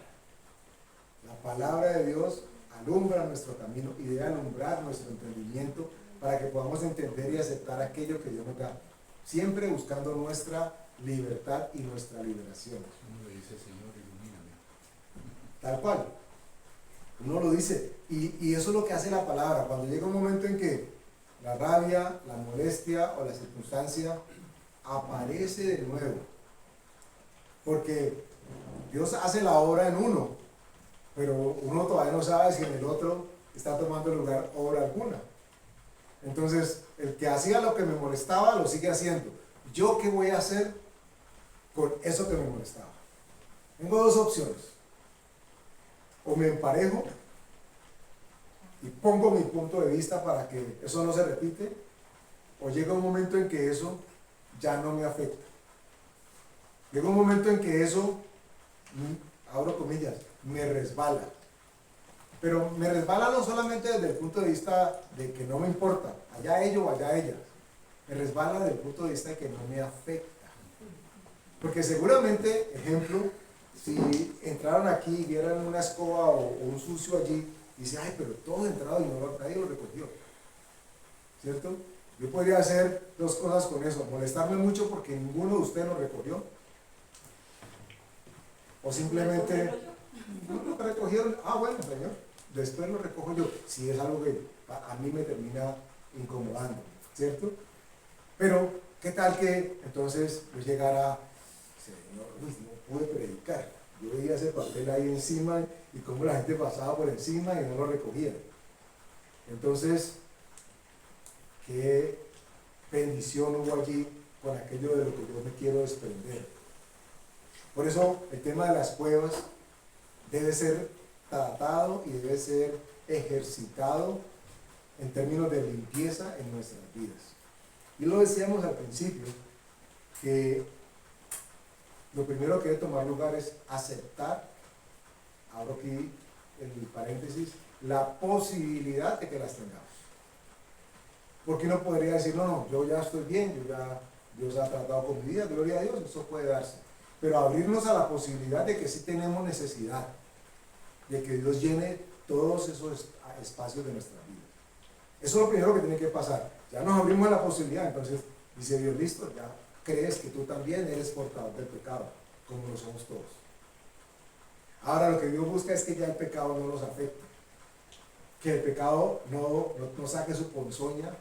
La palabra de Dios alumbra nuestro camino y debe alumbrar nuestro entendimiento para que podamos entender y aceptar aquello que Dios nos da. Siempre buscando nuestra libertad y nuestra liberación. Uno le dice, Señor, ilumíname. Tal cual. Uno lo dice. Y eso es lo que hace la palabra. Cuando llega un momento en que la rabia, la molestia o la circunstancia aparece de nuevo. Porque Dios hace la obra en uno, pero uno todavía no sabe si en el otro está tomando lugar obra alguna. Entonces, el que hacía lo que me molestaba, lo sigue haciendo. ¿Yo qué voy a hacer con eso que me molestaba? Tengo dos opciones. O me emparejo y pongo mi punto de vista para que eso no se repite, o llega un momento en que eso ya no me afecta. Llega un momento en que eso, abro comillas, me resbala. Pero me resbala no solamente desde el punto de vista de que no me importa, allá ellos o allá ellas. Me resbala desde el punto de vista de que no me afecta. Porque seguramente, ejemplo, si entraron aquí y vieran una escoba o un sucio allí, dicen, ay, pero todos entraron y nadie lo recogió. ¿Cierto? Yo podría hacer dos cosas con eso. Molestarme mucho porque ninguno de ustedes lo recogió. O simplemente, no lo recogieron. Ah, bueno, señor, después lo recojo yo. Si es algo que a mí me termina incomodando. ¿Cierto? Pero, ¿qué tal que entonces yo llegara, Señor, no pude predicar? Yo veía ese papel ahí encima y cómo la gente pasaba por encima y no lo recogía. Entonces, qué bendición hubo allí con aquello de lo que yo me quiero desprender. Por eso el tema de las cuevas debe ser tratado y debe ser ejercitado en términos de limpieza en nuestras vidas. Y lo decíamos al principio, que lo primero que debe tomar lugar es aceptar, abro aquí el paréntesis, la posibilidad de que las tengamos. Porque uno podría decir, no, yo ya estoy bien, Dios ha tratado con mi vida, gloria a Dios, eso puede darse. Pero abrirnos a la posibilidad de que sí tenemos necesidad, de que Dios llene todos esos espacios de nuestra vida. Eso es lo primero que tiene que pasar. Ya nos abrimos a la posibilidad, entonces dice Dios, listo, ya crees que tú también eres portador del pecado, como lo somos todos. Ahora lo que Dios busca es que ya el pecado no nos afecte, que el pecado no saque su ponzoña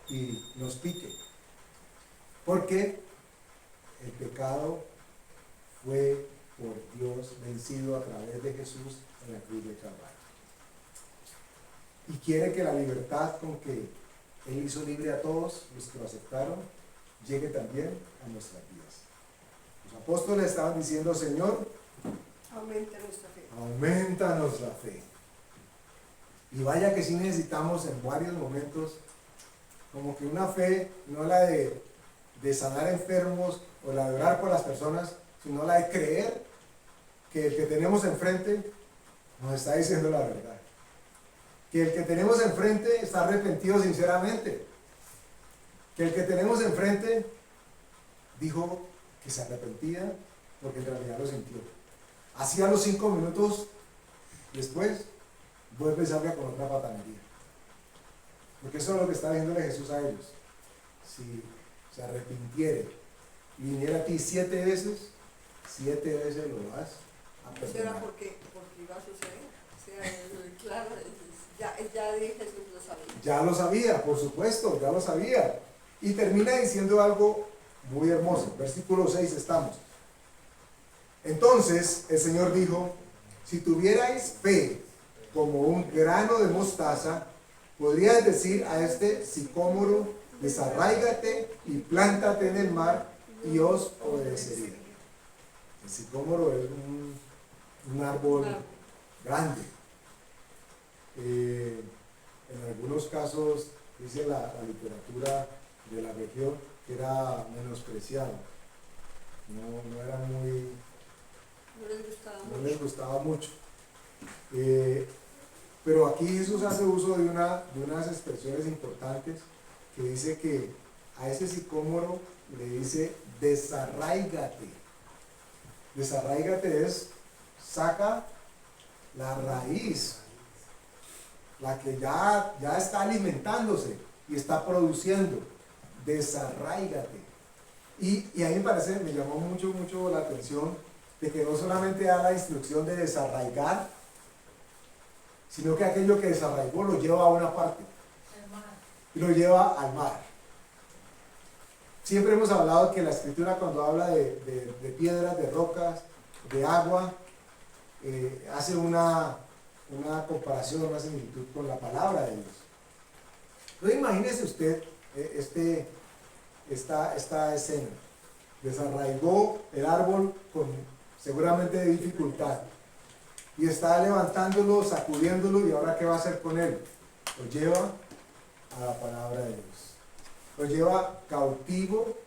y nos pique, Porque el pecado fue por Dios vencido a través de Jesús en la cruz de Calvario. Y quiere que la libertad con que Él hizo libre a todos los que lo aceptaron llegue también a nuestras vidas. Los apóstoles estaban diciendo: Señor, Aumenta nuestra fe. aumentanos la fe. Y vaya que sí necesitamos en varios momentos como que una fe, no la de sanar enfermos o la de orar por las personas, sino la de creer que el que tenemos enfrente nos está diciendo la verdad. Que el que tenemos enfrente está arrepentido sinceramente. Que el que tenemos enfrente dijo que se arrepentía porque en realidad lo sintió. Así a los 5 minutos después vuelve y salga con otra patanería. Porque eso es lo que está diciéndole Jesús a ellos. Si se arrepintiere y viniera a ti 7 veces, 7 veces lo vas a Eso era perdonar. porque iba a suceder. O sea, claro, ya Jesús lo sabía. Ya lo sabía, por supuesto, ya lo sabía. Y termina diciendo algo muy hermoso. Versículo 6 estamos. Entonces el Señor dijo: si tuvierais fe como un grano de mostaza, podrías decir a este sicómoro: desarráigate y plántate en el mar, y os obedecería. El sicómoro es un árbol grande. En algunos casos dice la literatura de la región que era menospreciado, no era muy, no les gustaba mucho. Pero aquí Jesús hace uso de unas expresiones importantes, que dice que a ese sicómoro le dice: desarráigate. Desarráigate es: saca la raíz, la que ya está alimentándose y está produciendo. Desarráigate. Y a mí me llamó mucho la atención de que no solamente da la instrucción de desarraigar, sino que aquello que desarraigó lo lleva a una parte y lo lleva al mar. Siempre hemos hablado que la Escritura, cuando habla de piedras, de rocas, de agua, hace una comparación, una similitud con la palabra de Dios. Entonces imagínese usted esta escena. Desarraigó el árbol seguramente de dificultad, y está levantándolo, sacudiéndolo, y ahora ¿qué va a hacer con él? Lo lleva a la palabra de Dios. Lo lleva cautivo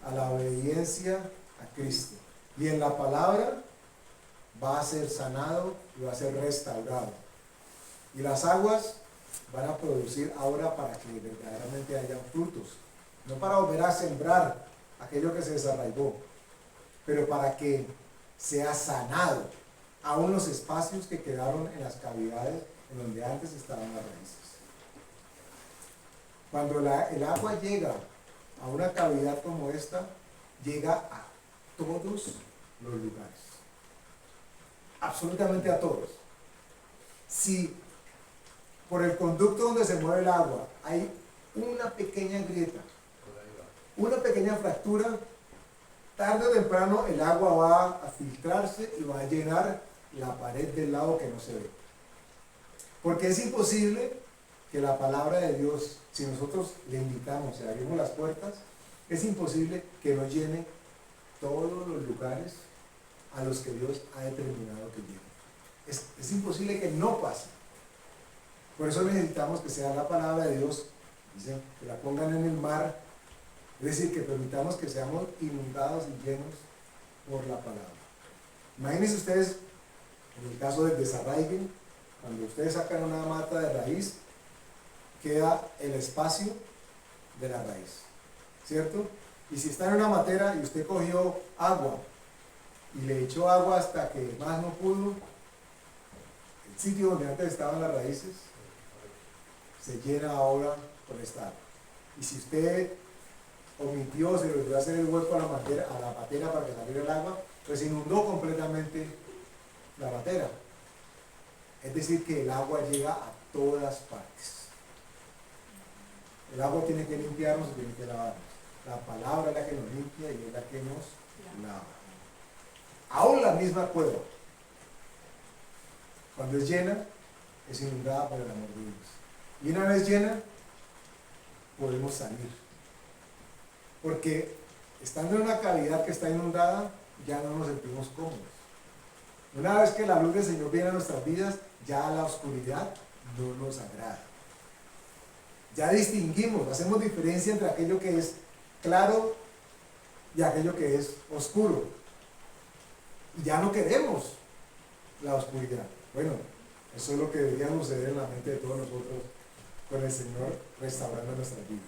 a la obediencia a Cristo. Y en la palabra va a ser sanado y va a ser restaurado. Y las aguas van a producir ahora para que verdaderamente hayan frutos. No para volver a sembrar aquello que se desarraigó, pero para que sea sanado aún los espacios que quedaron en las cavidades en donde antes estaban las raíces. Cuando el agua llega a una cavidad como esta, llega a todos los lugares. Absolutamente a todos. Si por el conducto donde se mueve el agua hay una pequeña grieta, una pequeña fractura, tarde o temprano el agua va a filtrarse y va a llenar la pared del lado que no se ve. Porque es imposible que la palabra de Dios, si nosotros le invitamos y abrimos las puertas, es imposible que no llene todos los lugares a los que Dios ha determinado que llene. Es imposible que no pase. Por eso necesitamos que sea la palabra de Dios, dice, que la pongan en el mar, es decir, que permitamos que seamos inundados y llenos por la palabra. Imagínense ustedes, en el caso del desarraigue, cuando ustedes sacan una mata de raíz, queda el espacio de la raíz, ¿cierto? Y si está en una matera y usted cogió agua y le echó agua hasta que más no pudo, el sitio donde antes estaban las raíces se llena ahora con esta agua. Y si usted omitió, se le olvidó hacer el hueco a la matera para que saliera el agua, pues inundó completamente la matera. Es decir, que el agua llega a todas partes. El agua tiene que limpiarnos y tiene que lavarnos. La palabra es la que nos limpia y es la que nos lava. Aún la misma cueva, cuando es llena, es inundada por el amor de Dios. Y una vez llena, podemos salir. Porque estando en una cavidad que está inundada, ya no nos sentimos cómodos. Una vez que la luz del Señor viene a nuestras vidas, ya la oscuridad no nos agrada. Ya distinguimos, hacemos diferencia entre aquello que es claro y aquello que es oscuro. Y ya no queremos la oscuridad. Bueno, eso es lo que debería suceder en la mente de todos nosotros con el Señor restaurando nuestras vidas.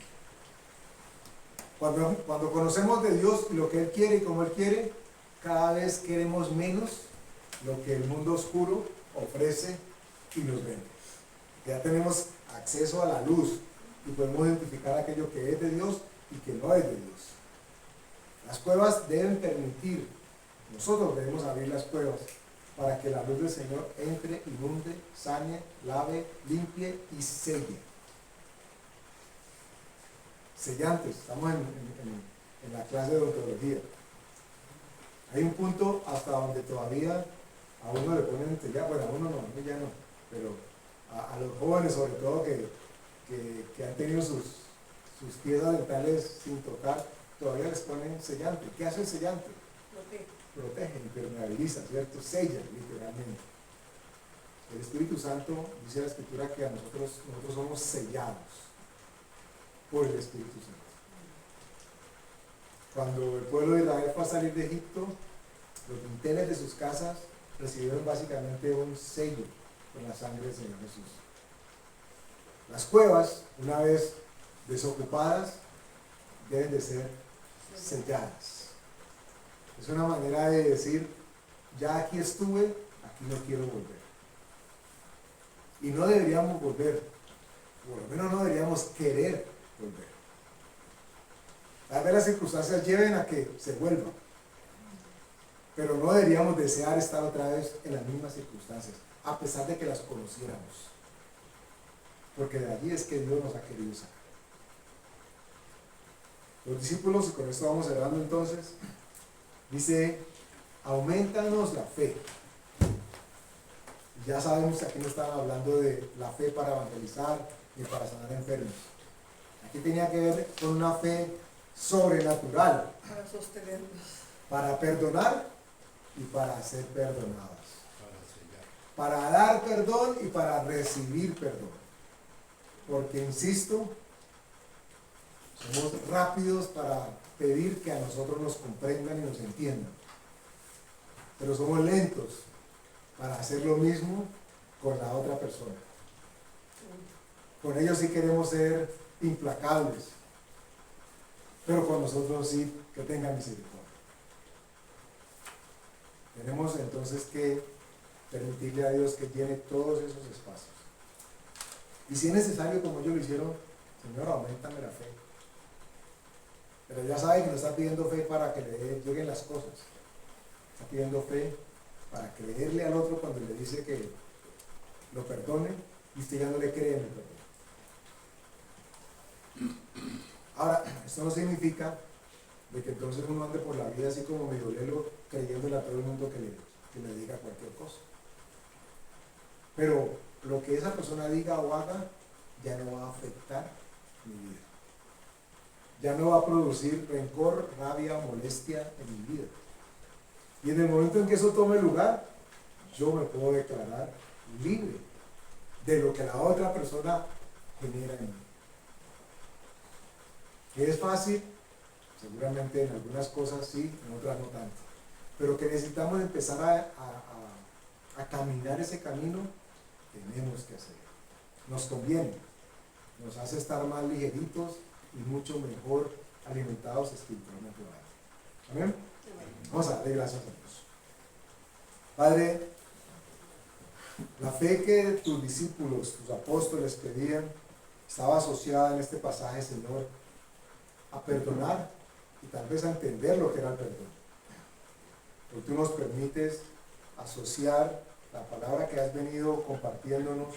Cuando conocemos de Dios y lo que Él quiere y cómo Él quiere, cada vez queremos menos lo que el mundo oscuro ofrece y nos vende. Ya tenemos acceso a la luz y podemos identificar aquello que es de Dios y que no es de Dios. Las cuevas deben permitir, nosotros debemos abrir las cuevas para que la luz del Señor entre, inunde, sane, lave, limpie y selle. Sellantes, estamos en la clase de odontología. Hay un punto hasta donde todavía a uno le ponen sellar, bueno, a uno no, a mí ya no, pero a los jóvenes sobre todo que han tenido sus piezas dentales sin tocar, todavía les ponen sellante. ¿Qué hace el sellante? Protege, impermeabiliza, ¿cierto? Sella, literalmente. El Espíritu Santo, dice la Escritura, que nosotros somos sellados por el Espíritu Santo. Cuando el pueblo de Israel fue a salir de Egipto, los dinteles de sus casas recibieron básicamente un sello con la sangre del Señor Jesús. Las cuevas, una vez desocupadas, deben de ser selladas. Es una manera de decir, ya aquí estuve, aquí no quiero volver. Y no deberíamos volver, por lo menos no deberíamos querer volver. Tal vez las circunstancias lleven a que se vuelva, pero no deberíamos desear estar otra vez en las mismas circunstancias, a pesar de que las conociéramos. Porque de allí es que Dios nos ha querido sacar. Los discípulos, y con esto vamos cerrando entonces, dice, aumentanos la fe. Ya sabemos que aquí no estaban hablando de la fe para evangelizar ni para sanar enfermos. Aquí tenía que ver con una fe sobrenatural. Para sostenernos. Para perdonar y para ser perdonadas. Para sellar. Para dar perdón y para recibir perdón. Porque, insisto, somos rápidos para pedir que a nosotros nos comprendan y nos entiendan. Pero somos lentos para hacer lo mismo con la otra persona. Con ellos sí queremos ser implacables, pero con nosotros sí que tengan misericordia. Tenemos entonces que permitirle a Dios que llene todos esos espacios. Y si es necesario, como ellos lo hicieron, Señor, auméntame la fe. Pero ya sabe que no está pidiendo fe para que le lleguen las cosas. Está pidiendo fe para creerle al otro cuando le dice que lo perdone y usted ya no le cree en el perdón. Ahora, esto no significa de que entonces uno ande por la vida así como medio lelo, creyéndole a todo el mundo que le diga cualquier cosa. Pero lo que esa persona diga o haga ya no va a afectar mi vida. Ya no va a producir rencor, rabia, molestia en mi vida. Y en el momento en que eso tome lugar, yo me puedo declarar libre de lo que la otra persona genera en mí. ¿Que es fácil? Seguramente en algunas cosas sí, en otras no tanto. Pero que necesitamos empezar a caminar ese camino, tenemos que hacerlo. Nos conviene, nos hace estar más ligeritos y mucho mejor alimentados espiritualmente. ¿Amén? Vamos a darle gracias a Dios. Padre, la fe que tus discípulos, tus apóstoles pedían, estaba asociada en este pasaje, Señor, a perdonar y tal vez a entender lo que era el perdón. Porque tú nos permites asociar la palabra que has venido compartiéndonos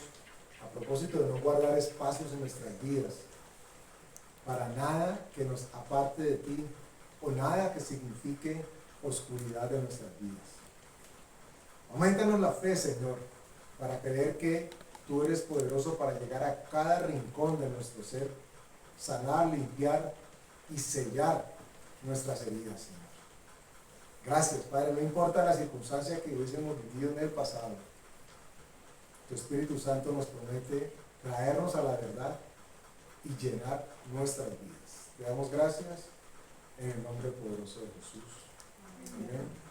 a propósito de no guardar espacios en nuestras vidas para nada que nos aparte de ti o nada que signifique oscuridad de nuestras vidas. Aumentanos la fe, Señor, para creer que tú eres poderoso para llegar a cada rincón de nuestro ser, sanar, limpiar y sellar nuestras heridas, Señor. Gracias, Padre, no importa la circunstancia que hubiésemos vivido en el pasado. Tu Espíritu Santo nos promete traernos a la verdad y llenar nuestras vidas. Te damos gracias en el nombre poderoso de Jesús. Amén.